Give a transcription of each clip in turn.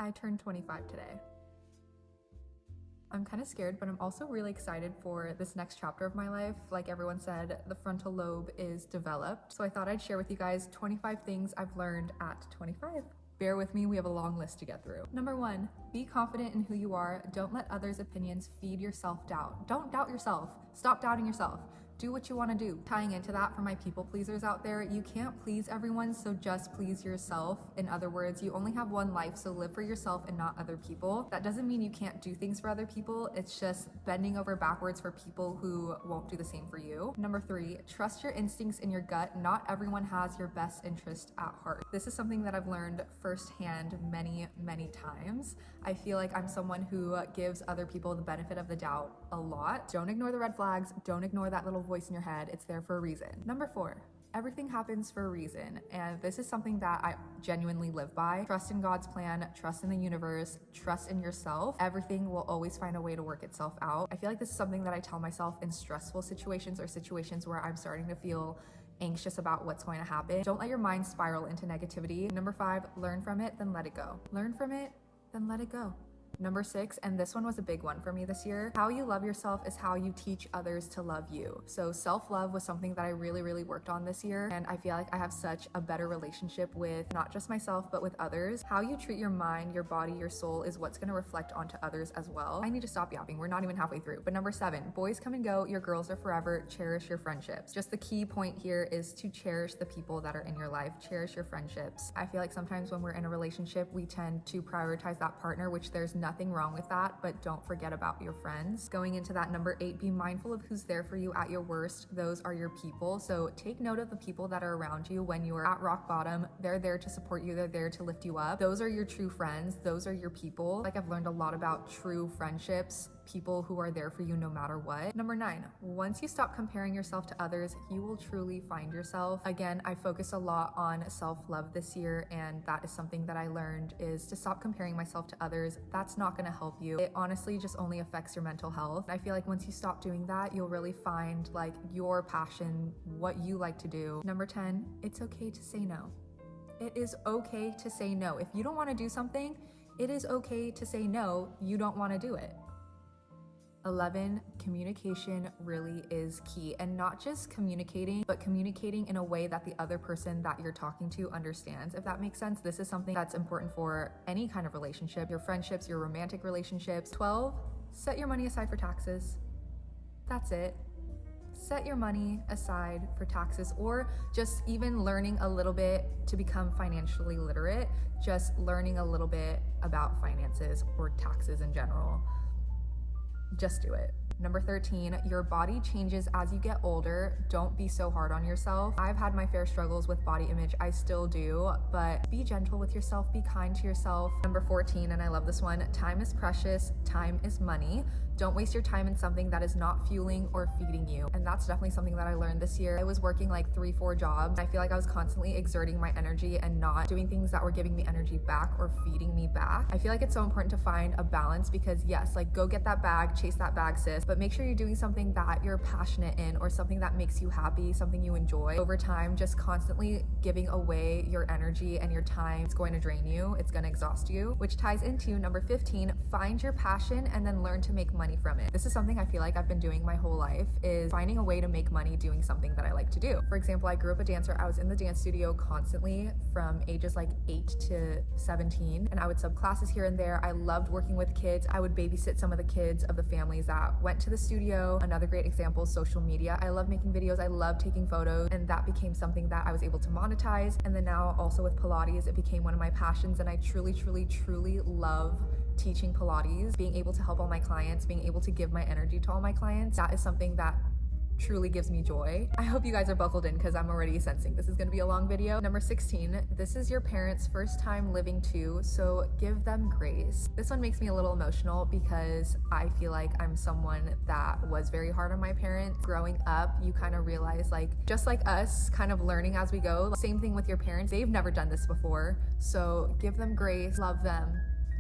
I turned 25 today. I'm kind of scared, but I'm also really excited for this next chapter of my life. Like everyone said, the frontal lobe is developed. So I thought I'd share with you guys 25 things I've learned at 25. Bear with me, we have a long list to get through. Number 1, be confident in who you are. Don't let others' opinions feed your self-doubt. Don't doubt yourself. Stop doubting yourself. Do what you want to do. Tying into that for my people pleasers out there, you can't please everyone, so just please yourself. In other words, you only have one life, so live for yourself and not other people. That doesn't mean you can't do things for other people. It's just bending over backwards for people who won't do the same for you. Number 3, trust your instincts in your gut. Not everyone has your best interest at heart. This is something that I've learned firsthand many, many times. I feel like I'm someone who gives other people the benefit of the doubt a lot. Don't ignore the red flags. Don't ignore that little voice in your head. It's there for a reason. Number 4, everything happens for a reason. And this is something that I genuinely live by. Trust in God's plan, trust in the universe, trust in yourself. Everything will always find a way to work itself out. I feel like this is something that I tell myself in stressful situations or situations where I'm starting to feel anxious about what's going to happen. Don't let your mind spiral into negativity. Number 5, learn from it, then let it go. Learn from it, then let it go. Number 6, and this one was a big one for me this year, how you love yourself is how you teach others to love you. So self-love was something that I really worked on this year, and I feel like I have such a better relationship with not just myself, but with others. How you treat your mind, your body, your soul is what's gonna reflect onto others as well. I need to stop yapping, we're not even halfway through. But number 7, boys come and go, your girls are forever, cherish your friendships. Just the key point here is to cherish the people that are in your life, cherish your friendships. I feel like sometimes when we're in a relationship, we tend to prioritize that partner, which there's nothing wrong with that, but don't forget about your friends. Going into that, number 8, be mindful of who's there for you at your worst. Those are your people. So take note of the people that are around you when you're at rock bottom. They're there to support you. They're there to lift you up. Those are your true friends. Those are your people. Like I've learned a lot about true friendships, people who are there for you no matter what. Number 9, once you stop comparing yourself to others, you will truly find yourself. Again, I focus a lot on self-love this year, and that is something that I learned is to stop comparing myself to others. That's not going to help you. It honestly just only affects your mental health. I feel like once you stop doing that, you'll really find like your passion, what you like to do. Number 10, it's okay to say no. It is okay to say no. If you don't want to do something, it is okay to say no. You don't want to do it. 11, communication really is key, and not just communicating, but communicating in a way that the other person that you're talking to understands, if that makes sense. This is something that's important for any kind of relationship, your friendships, your romantic relationships. 12, set your money aside for taxes. That's it. Set your money aside for taxes, or just even learning a little bit to become financially literate, just learning a little bit about finances or taxes in general. Just do it. Number 13, your body changes as you get older. Don't be so hard on yourself. I've had my fair struggles with body image. I still do, but be gentle with yourself. Be kind to yourself. Number 14, and I love this one, time is precious. Time is money. Don't waste your time in something that is not fueling or feeding you. And that's definitely something that I learned this year. I was working like 3-4 jobs. I feel like I was constantly exerting my energy and not doing things that were giving me energy back or feeding me back. I feel like it's so important to find a balance, because yes, like go get that bag, chase that bag, sis, but make sure you're doing something that you're passionate in or something that makes you happy, something you enjoy. Over time, just constantly giving away your energy and your time, it's going to drain you. It's going to exhaust you, which ties into number 15, find your passion and then learn to make money from it. This is something I feel like I've been doing my whole life, is finding a way to make money doing something that I like to do. For example, I grew up a dancer. I was in the dance studio constantly from ages like 8 to 17, and I would sub classes here and there. I loved working with kids. I would babysit some of the kids of the families that went to the studio. Another great example is social media. I love making videos. I love taking photos, and that became something that I was able to monetize. And then now also with Pilates, it became one of my passions, and I truly love teaching Pilates, being able to help all my clients, being able to give my energy to all my clients. That is something that truly gives me joy. I hope you guys are buckled in, because I'm already sensing this is going to be a long video. Number 16, this is your parents' first time living too, so give them grace. This one makes me a little emotional because I feel like I'm someone that was very hard on my parents. Growing up, you kind of realize, like, just like us, kind of learning as we go. Same thing with your parents. They've never done this before, so give them grace, love them,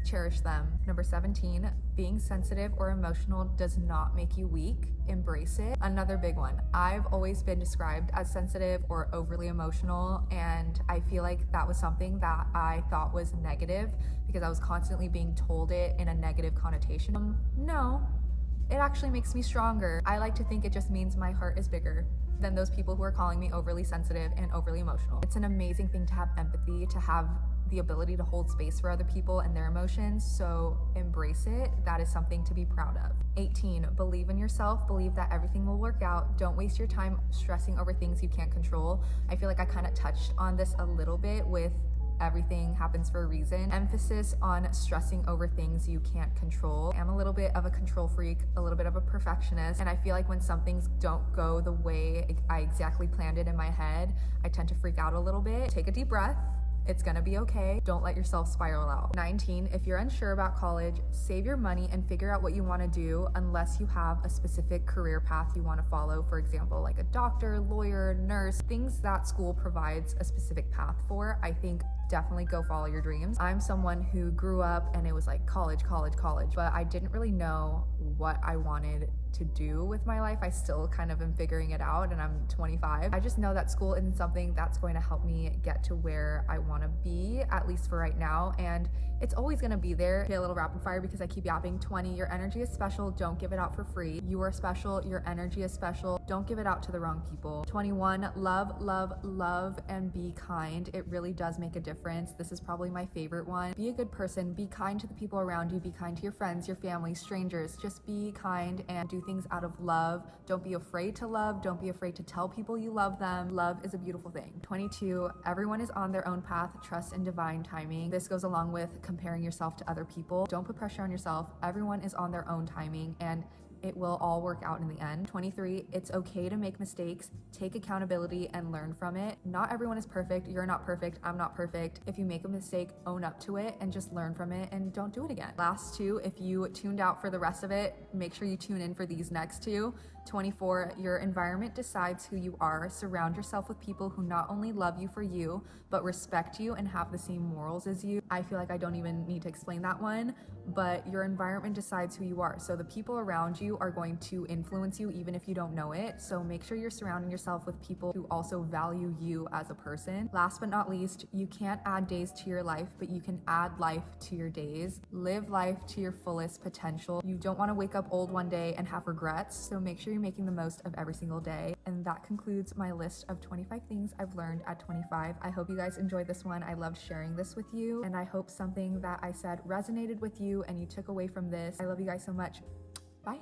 cherish them. Number 17, being sensitive or emotional does not make you weak. Embrace it. Another big one. I've always been described as sensitive or overly emotional, and I feel like that was something that I thought was negative because I was constantly being told it in a negative connotation. No, it actually makes me stronger. I like to think it just means my heart is bigger than those people who are calling me overly sensitive and overly emotional. It's an amazing thing to have empathy, to have the ability to hold space for other people and their emotions, so embrace it. That is something to be proud of. 18, believe in yourself, believe that everything will work out. Don't waste your time stressing over things you can't control. I feel like I kind of touched on this a little bit with everything happens for a reason. Emphasis on stressing over things you can't control. I'm a little bit of a control freak, a little bit of a perfectionist, and I feel like when some things don't go the way I exactly planned it in my head, I tend to freak out a little bit. Take a deep breath. It's gonna be okay. Don't let yourself spiral out. 19, if you're unsure about college, save your money and figure out what you wanna do unless you have a specific career path you wanna follow. For example, like a doctor, lawyer, nurse, things that school provides a specific path for. I think definitely go follow your dreams. I'm someone who grew up and it was like college, but I didn't really know what I wanted to do with my life. I still kind of am figuring it out, and I'm 25. I just know that school isn't something that's going to help me get to where I want to be, at least for right now, and it's always going to be there. Okay, a little rapid fire because I keep yapping. 20, your energy is special. Don't give it out for free. You are special. Your energy is special. Don't give it out to the wrong people. 21, love, and be kind. It really does make a difference. This is probably my favorite one. Be a good person. Be kind to the people around you. Be kind to your friends, your family, strangers. Just be kind and do things out of love. Don't be afraid to love. Don't be afraid to tell people you love them. Love is a beautiful thing. 22, everyone is on their own path. Trust in divine timing. This goes along with comparing yourself to other people. Don't put pressure on yourself. Everyone is on their own timing, and it will all work out in the end. 23, it's okay to make mistakes, take accountability and learn from it. Not everyone is perfect. You're not perfect. I'm not perfect. If you make a mistake, own up to it and just learn from it and don't do it again. Last two, if you tuned out for the rest of it, make sure you tune in for these next two. 24, your environment decides who you are. Surround yourself with people who not only love you for you, but respect you and have the same morals as you. I feel like I don't even need to explain that one, but your environment decides who you are. So the people around you are going to influence you even if you don't know it. So make sure you're surrounding yourself with people who also value you as a person. Last but not least, you can't add days to your life, but you can add life to your days. Live life to your fullest potential. You don't want to wake up old one day and have regrets. So make sure you're making the most of every single day. And that concludes my list of 25 things I've learned at 25. I hope you guys enjoyed this one. I loved sharing this with you, and I hope something that I said resonated with you and you took away from this. I love you guys so much. Bye.